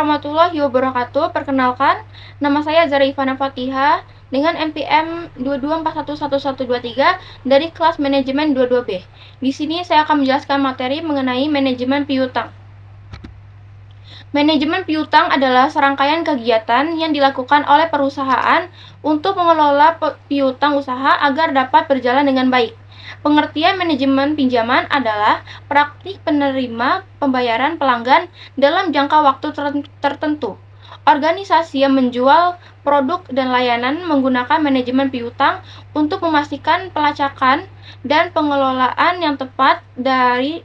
warahmatullahi wabarakatuh. Perkenalkan, nama saya Zara Ivana Fatihah dengan NPM 22411123 dari kelas manajemen 22B. Di sini saya akan menjelaskan materi mengenai manajemen piutang. Manajemen piutang adalah serangkaian kegiatan yang dilakukan oleh perusahaan untuk mengelola piutang usaha agar dapat berjalan dengan baik. Pengertian manajemen pinjaman adalah praktik penerima pembayaran pelanggan dalam jangka waktu tertentu. Organisasi yang menjual produk dan layanan menggunakan manajemen piutang untuk memastikan pelacakan dan pengelolaan yang tepat dari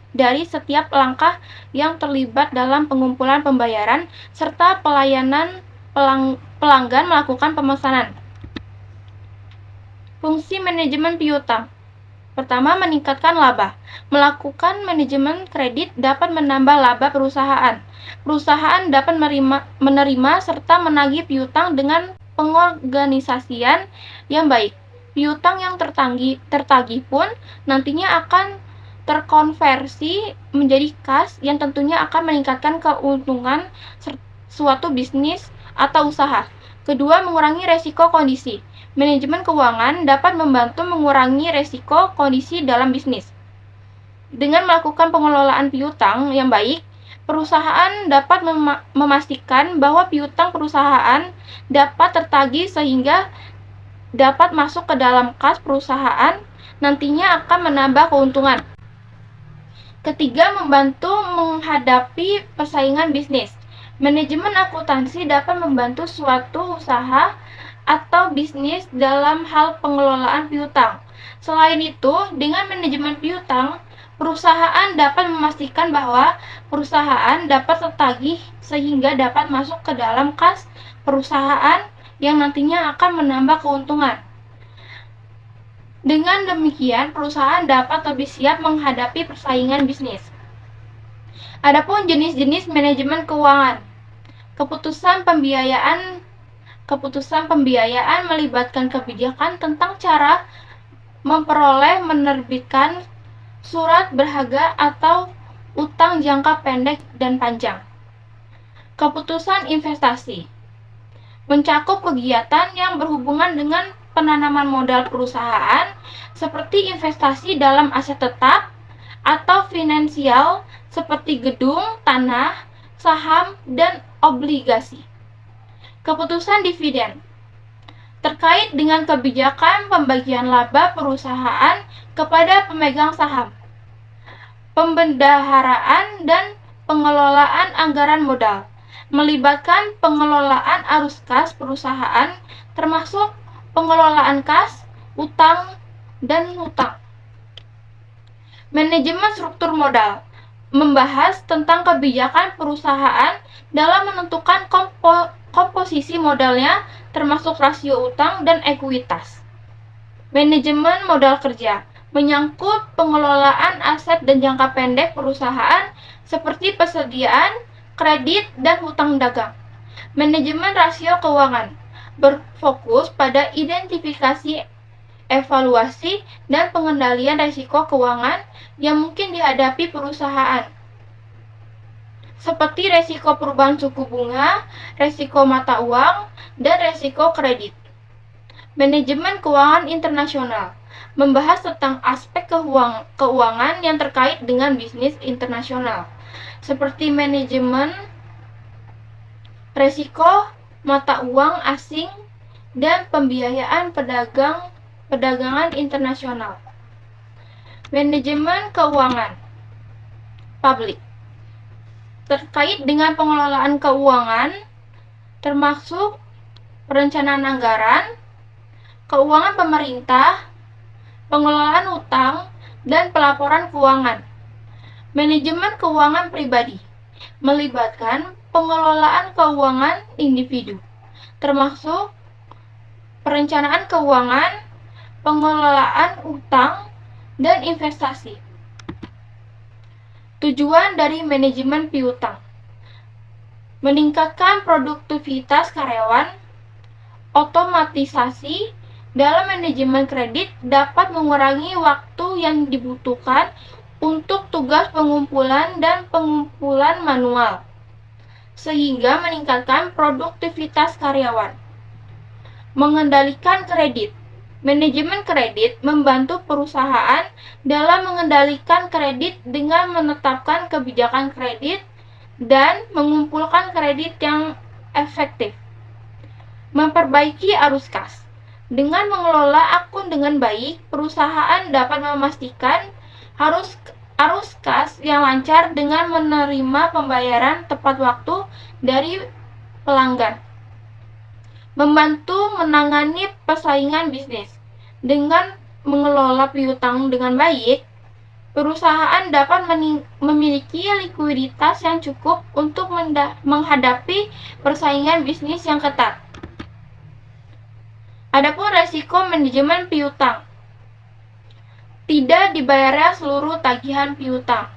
setiap langkah yang terlibat dalam pengumpulan pembayaran serta pelayanan pelanggan melakukan pemesanan. Fungsi manajemen piutang. Pertama, meningkatkan laba. Melakukan manajemen kredit dapat menambah laba perusahaan. Perusahaan dapat menerima serta menagih piutang dengan pengorganisasian yang baik. Piutang yang tertagih pun nantinya akan terkonversi menjadi kas yang tentunya akan meningkatkan keuntungan suatu bisnis atau usaha. Kedua, mengurangi resiko kondisi. Manajemen keuangan dapat membantu mengurangi resiko kondisi dalam bisnis. Dengan melakukan pengelolaan piutang yang baik, perusahaan dapat memastikan bahwa piutang perusahaan dapat tertagih sehingga dapat masuk ke dalam kas perusahaan, nantinya akan menambah keuntungan. Ketiga, membantu menghadapi persaingan bisnis. Manajemen akuntansi dapat membantu suatu usaha atau bisnis dalam hal pengelolaan piutang. Selain itu, dengan manajemen piutang, perusahaan dapat memastikan bahwa perusahaan dapat tertagih sehingga dapat masuk ke dalam kas perusahaan yang nantinya akan menambah keuntungan. Dengan demikian, perusahaan dapat lebih siap menghadapi persaingan bisnis. Adapun jenis-jenis manajemen keuangan. Keputusan pembiayaan melibatkan kebijakan tentang cara menerbitkan surat berharga atau utang jangka pendek dan panjang. Keputusan investasi mencakup kegiatan yang berhubungan dengan penanaman modal perusahaan seperti investasi dalam aset tetap atau finansial seperti gedung, tanah, saham, dan obligasi. Keputusan dividen terkait dengan kebijakan pembagian laba perusahaan kepada pemegang saham, pembendaharaan dan pengelolaan anggaran modal, melibatkan pengelolaan arus kas perusahaan termasuk pengelolaan kas, utang, dan hutang. Manajemen struktur modal membahas tentang kebijakan perusahaan dalam menentukan komposisi modalnya termasuk rasio utang dan ekuitas. Manajemen modal kerja menyangkut pengelolaan aset dan jangka pendek perusahaan seperti persediaan, kredit, dan hutang dagang. Manajemen rasio keuangan berfokus pada identifikasi, evaluasi, dan pengendalian risiko keuangan yang mungkin dihadapi perusahaan, seperti risiko perubahan suku bunga, risiko mata uang, dan risiko kredit. Manajemen keuangan internasional membahas tentang aspek keuangan yang terkait dengan bisnis internasional, seperti manajemen risiko mata uang asing dan pembiayaan perdagangan internasional. Manajemen keuangan publik terkait dengan pengelolaan keuangan termasuk perencanaan anggaran, keuangan pemerintah, pengelolaan utang, dan pelaporan keuangan. Manajemen keuangan pribadi melibatkan pengelolaan keuangan individu, termasuk perencanaan keuangan, pengelolaan utang, dan investasi. Tujuan dari manajemen piutang: meningkatkan produktivitas karyawan. Otomatisasi dalam manajemen kredit dapat mengurangi waktu yang dibutuhkan untuk tugas pengumpulan dan pengumpulan manual. sehingga meningkatkan produktivitas karyawan. Mengendalikan kredit. Manajemen kredit membantu perusahaan dalam mengendalikan kredit dengan menetapkan kebijakan kredit dan mengumpulkan kredit yang efektif. Memperbaiki arus kas. Dengan mengelola akun dengan baik, perusahaan dapat memastikan arus kas yang lancar dengan menerima pembayaran tepat waktu dari pelanggan. Membantu menangani persaingan bisnis. Dengan mengelola piutang dengan baik, perusahaan dapat memiliki likuiditas yang cukup untuk menghadapi persaingan bisnis yang ketat. Adapun resiko manajemen piutang. Tidak dibayarnya seluruh tagihan piutang.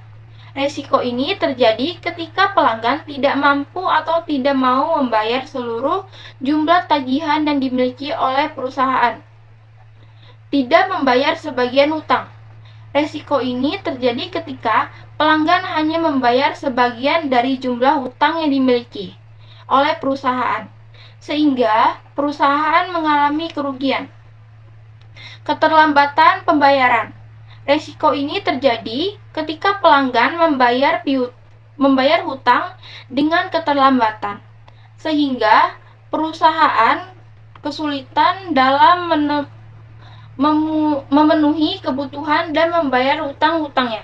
Resiko ini terjadi ketika pelanggan tidak mampu atau tidak mau membayar seluruh jumlah tagihan yang dimiliki oleh perusahaan. Tidak membayar sebagian hutang. Resiko ini terjadi ketika pelanggan hanya membayar sebagian dari jumlah hutang yang dimiliki oleh perusahaan, sehingga perusahaan mengalami kerugian. Keterlambatan pembayaran. Resiko ini terjadi ketika pelanggan membayar hutang dengan keterlambatan, sehingga perusahaan kesulitan dalam memenuhi kebutuhan dan membayar hutang-hutangnya.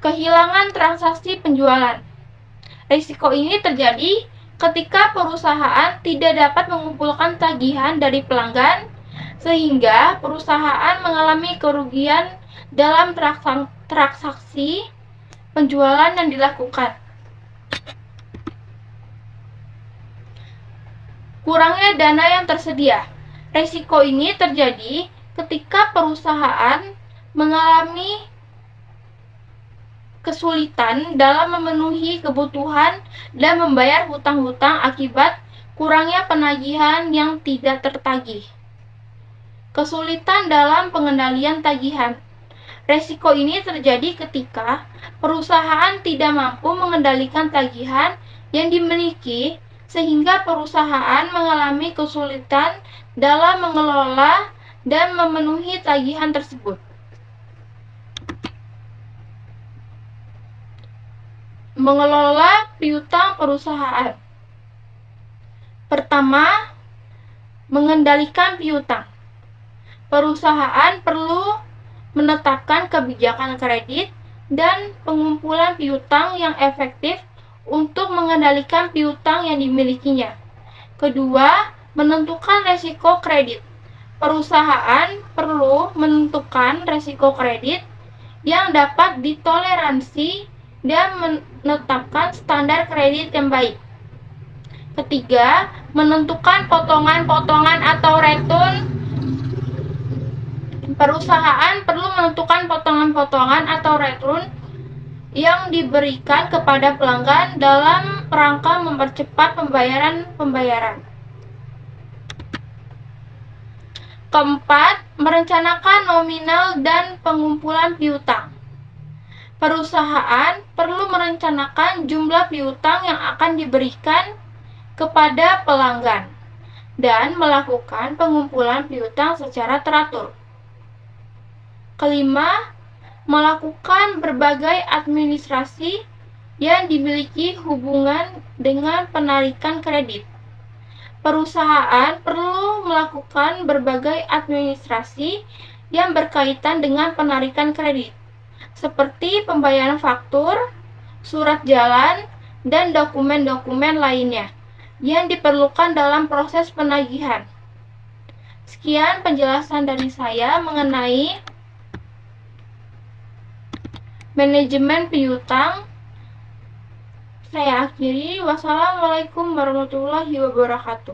Kehilangan transaksi penjualan. Risiko ini terjadi ketika perusahaan tidak dapat mengumpulkan tagihan dari pelanggan, sehingga perusahaan mengalami kerugian dalam transaksi penjualan yang dilakukan. Kurangnya dana yang tersedia. Risiko ini terjadi ketika perusahaan mengalami kesulitan dalam memenuhi kebutuhan dan membayar hutang-hutang akibat kurangnya penagihan yang tidak tertagih. Kesulitan dalam pengendalian tagihan. Risiko ini terjadi ketika perusahaan tidak mampu mengendalikan tagihan yang dimiliki, sehingga perusahaan mengalami kesulitan dalam mengelola dan memenuhi tagihan tersebut. Mengelola piutang perusahaan. Pertama, mengendalikan piutang. Perusahaan perlu menetapkan kebijakan kredit dan pengumpulan piutang yang efektif untuk mengendalikan piutang yang dimilikinya. Kedua, menentukan resiko kredit. Perusahaan perlu menentukan resiko kredit yang dapat ditoleransi dan menetapkan standar kredit yang baik. Ketiga, menentukan potongan-potongan atau return. Perusahaan perlu menentukan potongan-potongan atau return yang diberikan kepada pelanggan dalam rangka mempercepat pembayaran. Keempat, merencanakan nominal dan pengumpulan piutang. Perusahaan perlu merencanakan jumlah piutang yang akan diberikan kepada pelanggan dan melakukan pengumpulan piutang secara teratur. Kelima, melakukan berbagai administrasi yang dimiliki hubungan dengan penarikan kredit. Perusahaan perlu melakukan berbagai administrasi yang berkaitan dengan penarikan kredit, seperti pembayaran faktur, surat jalan, dan dokumen-dokumen lainnya yang diperlukan dalam proses penagihan. Sekian penjelasan dari saya mengenai manajemen piutang. Saya akhiri. Wassalamualaikum warahmatullahi wabarakatuh.